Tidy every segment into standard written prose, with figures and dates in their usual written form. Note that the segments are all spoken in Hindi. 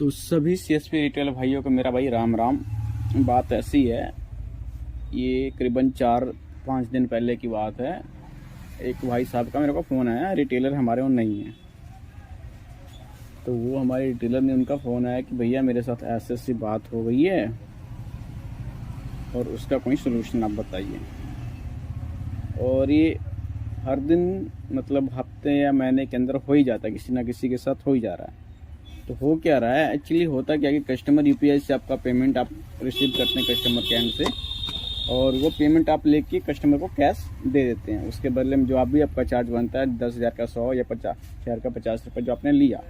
तो सभी सीएसपी रिटेल भाइयों को मेरा भाई राम राम। बात ऐसी है, ये करीबन 4-5 दिन पहले की बात है। एक भाई साहब का मेरे को फ़ोन आया, रिटेलर हमारे वहाँ नहीं है। तो वो हमारे रिटेलर ने, उनका फ़ोन आया कि भैया मेरे साथ ऐसी ऐसी बात हो गई है और उसका कोई सलूशन आप बताइए। और ये हर दिन मतलब हफ्ते या महीने के अंदर हो ही जाता है, किसी ना किसी के साथ हो ही जा रहा है। तो हो क्या रहा है एक्चुअली, होता क्या कि कस्टमर यूपीआई से आपका पेमेंट आप रिसीव करते हैं कस्टमर के एंड से, और वो पेमेंट आप लेके कस्टमर को कैश दे देते हैं। उसके बदले में जो आप भी आपका चार्ज बनता है 10,000 का 100 या 50,000 का 50 रुपये जो आपने लिया,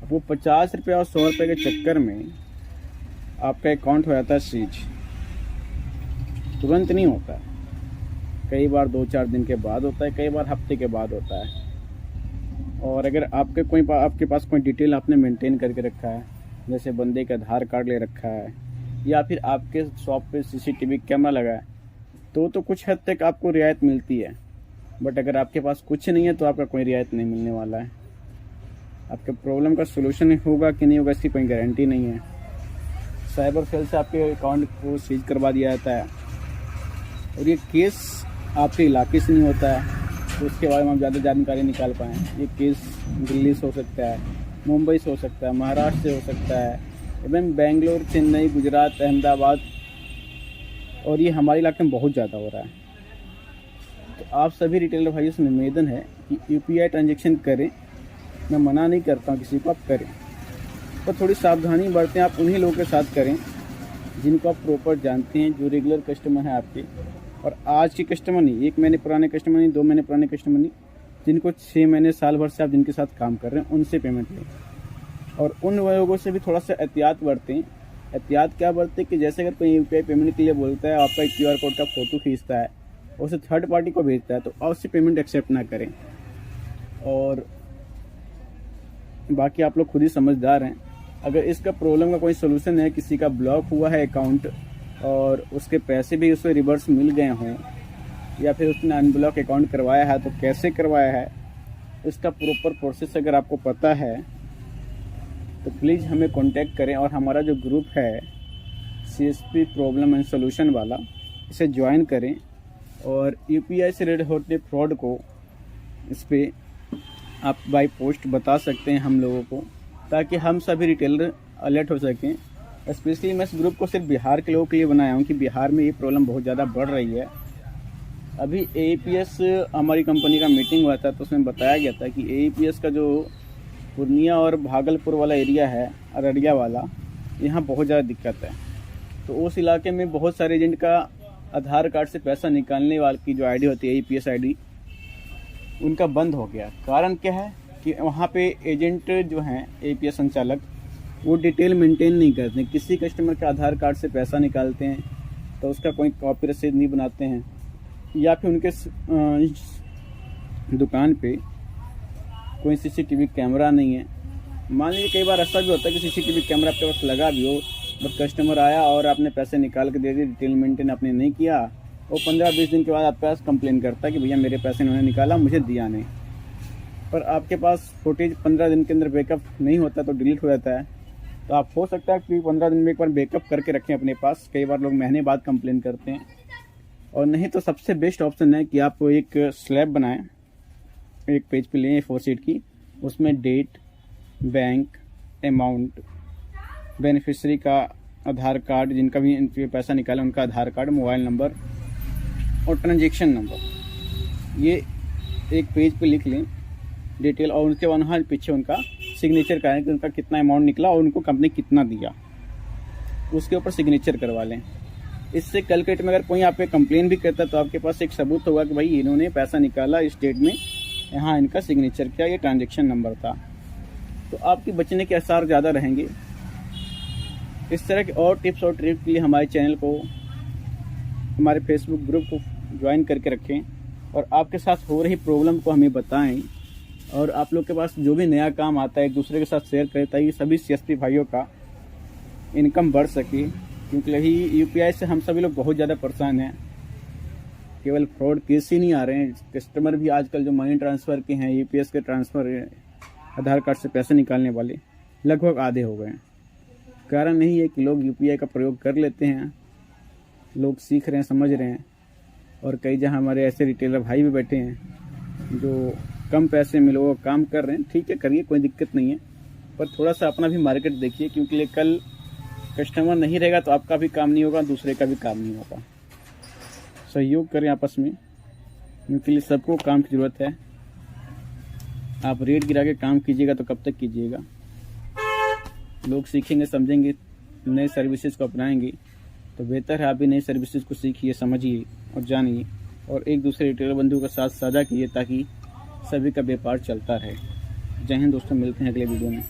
वो 50 रुपये और 100 रुपये के चक्कर में आपका अकाउंट हो जाता है सीज। तुरंत नहीं होता है, कई बार 2-4 दिन के बाद होता है, कई बार हफ्ते के बाद होता है। और अगर आपके पास कोई डिटेल आपने मेंटेन करके रखा है, जैसे बंदे का आधार कार्ड ले रखा है या फिर आपके शॉप पे सीसीटीवी कैमरा लगा है, तो कुछ हद तक आपको रियायत मिलती है। बट अगर आपके पास कुछ नहीं है तो आपका कोई रियायत नहीं मिलने वाला है। आपके प्रॉब्लम का सोल्यूशन होगा कि नहीं होगा इसकी कोई गारंटी नहीं है। साइबर सेल से आपके अकाउंट को सीज करवा दिया जाता है, और ये केस आपके इलाके से नहीं होता है तो उसके बारे में हम ज़्यादा जानकारी निकाल पाएँ। ये केस दिल्ली से हो सकता है, मुंबई से हो सकता है, महाराष्ट्र से हो सकता है, इवन बेंगलोर, चेन्नई, गुजरात, अहमदाबाद, और ये हमारे इलाके में बहुत ज़्यादा हो रहा है। तो आप सभी रिटेलर भाइयों से निवेदन है कि यूपीआई ट्रांजेक्शन करें। मैं मना नहीं करता हूँ किसी को, आप करें, तो थोड़ी सावधानी बरतें। आप उन्हीं लोगों के साथ करें जिनको आप प्रॉपर जानते हैं, जो रेगुलर कस्टमर हैं आपके, और आज के कस्टमर नहीं, 1 महीने पुराने कस्टमर नहीं, 2 महीने पुराने कस्टमर नहीं, जिनको 6 महीने साल भर से आप जिनके साथ काम कर रहे हैं उनसे पेमेंट लें। और उन लोगों से भी थोड़ा सा एहतियात बरतें। एहतियात क्या बरतें कि जैसे अगर कोई यूपीआई पेमेंट के लिए बोलता है, आपका QR कोड का फ़ोटो खींचता है, उसे थर्ड पार्टी को भेजता है, तो आप उससे पेमेंट एक्सेप्ट ना करें। और बाकी आप लोग खुद ही समझदार हैं। अगर इसका प्रॉब्लम का कोई सोल्यूशन है, किसी का ब्लॉक हुआ है अकाउंट और उसके पैसे भी उसे रिवर्स मिल गए हों, या फिर उसने अनब्लॉक अकाउंट करवाया है तो कैसे करवाया है, इसका प्रॉपर प्रोसेस अगर आपको पता है तो प्लीज़ हमें कांटेक्ट करें। और हमारा जो ग्रुप है सीएसपी प्रॉब्लम एंड सोल्यूशन वाला, इसे ज्वाइन करें और यूपीआई से रिलेटेड होते फ्रॉड को इस पर आप बाय पोस्ट बता सकते हैं हम लोगों को, ताकि हम सभी रिटेलर अलर्ट हो सकें। स्पेशली मैं इस ग्रुप को सिर्फ बिहार के लोगों के लिए बनाया हूँ कि बिहार में ये प्रॉब्लम बहुत ज़्यादा बढ़ रही है। अभी AEPS हमारी कंपनी का मीटिंग हुआ था, तो उसमें बताया गया था कि AEPS का जो पूर्णिया और भागलपुर वाला एरिया है, अररिया वाला, यहाँ बहुत ज़्यादा दिक्कत है। तो उस इलाके में बहुत सारे एजेंट का आधार कार्ड से पैसा निकालने वाले की जो ID होती है AEPS ID, उनका बंद हो गया। कारण क्या है कि वहाँ पे एजेंट जो हैं AEPS संचालक, वो डिटेल मेंटेन नहीं करते। किसी कस्टमर के आधार कार्ड से पैसा निकालते हैं तो उसका कोई कॉपी रसीद नहीं बनाते हैं, या फिर उनके दुकान पे कोई CCTV कैमरा नहीं है। मान लीजिए कई बार ऐसा भी होता है कि CCTV कैमरा आपके पास लगा भी हो, बट कस्टमर आया और आपने पैसे निकाल के दे दिए, डिटेल मेंटेन आपने नहीं किया, वो 15-20 दिन के बाद आपके पास कंप्लेन करता है कि भैया मेरे पैसे इन्होंने निकाला, मुझे दिया नहीं। पर आपके पास फुटेज 15 दिन के अंदर बैकअप नहीं होता तो डिलीट हो जाता है। तो आप हो सकता है कि 15 दिन में एक बार बैकअप करके रखें अपने पास। कई बार लोग महीने बाद कंप्लेन करते हैं। और नहीं तो सबसे बेस्ट ऑप्शन है कि आप एक स्लैब बनाएं, एक पेज पे लें A4 शीट की, उसमें डेट, बैंक, अमाउंट, बेनिफिशियरी का आधार कार्ड, जिनका भी पैसा निकाला उनका आधार कार्ड, मोबाइल नंबर और ट्रांजेक्शन नंबर, ये एक पेज पे लिख लें डिटेल। और उसके बाद वहाँ पीछे उनका सिग्नेचर करें कि उनका कितना अमाउंट निकला और उनको कंपनी कितना दिया, उसके ऊपर सिग्नेचर करवा लें। इससे कल के डेट में अगर कोई आप पे कंप्लेन भी करता है तो आपके पास एक सबूत होगा कि भाई इन्होंने पैसा निकाला इस डेट में, यहाँ इनका सिग्नेचर किया, ये ट्रांजेक्शन नंबर था। तो आपके बचने के आसार ज़्यादा रहेंगे। इस तरह के और टिप्स और ट्रिक के लिए हमारे चैनल को, हमारे फेसबुक ग्रुप को ज्वाइन करके रखें और आपके साथ हो रही प्रॉब्लम को हमें बताएं। और आप लोग के पास जो भी नया काम आता है एक दूसरे के साथ शेयर करें, ताकि सभी CSP भाइयों का इनकम बढ़ सके। क्योंकि यही यूपीआई से हम सभी लोग बहुत ज़्यादा परेशान हैं। केवल फ्रॉड केस ही नहीं आ रहे हैं, कस्टमर भी आजकल जो मनी ट्रांसफ़र के हैं, UPS के ट्रांसफ़र, आधार कार्ड से पैसे निकालने वाले, लगभग आधे हो गए हैं। कारण यही है कि लोग यूपीआई का प्रयोग कर लेते हैं, लोग सीख रहे हैं, समझ रहे हैं। और कई जहाँ हमारे ऐसे रिटेलर भाई भी बैठे हैं जो कम पैसे में लोगों का काम कर रहे हैं। ठीक है, करिए, कोई दिक्कत नहीं है, पर थोड़ा सा अपना भी मार्केट देखिए, क्योंकि कल कस्टमर नहीं रहेगा तो आपका भी काम नहीं होगा, दूसरे का भी काम नहीं होगा। सहयोग करें आपस में, उनके लिए सबको काम की ज़रूरत है। आप रेट गिरा के काम कीजिएगा तो कब तक कीजिएगा। लोग सीखेंगे, समझेंगे, नए सर्विसेज को अपनाएंगे तो बेहतर है आप भी नई सर्विसेज को सीखिए, समझिए और जानिए, और एक दूसरे रिटेलर बंधुओं के साथ साझा कीजिए ताकि सभी का व्यापार चलता रहे। जय हिंद दोस्तों, मिलते हैं अगले वीडियो में।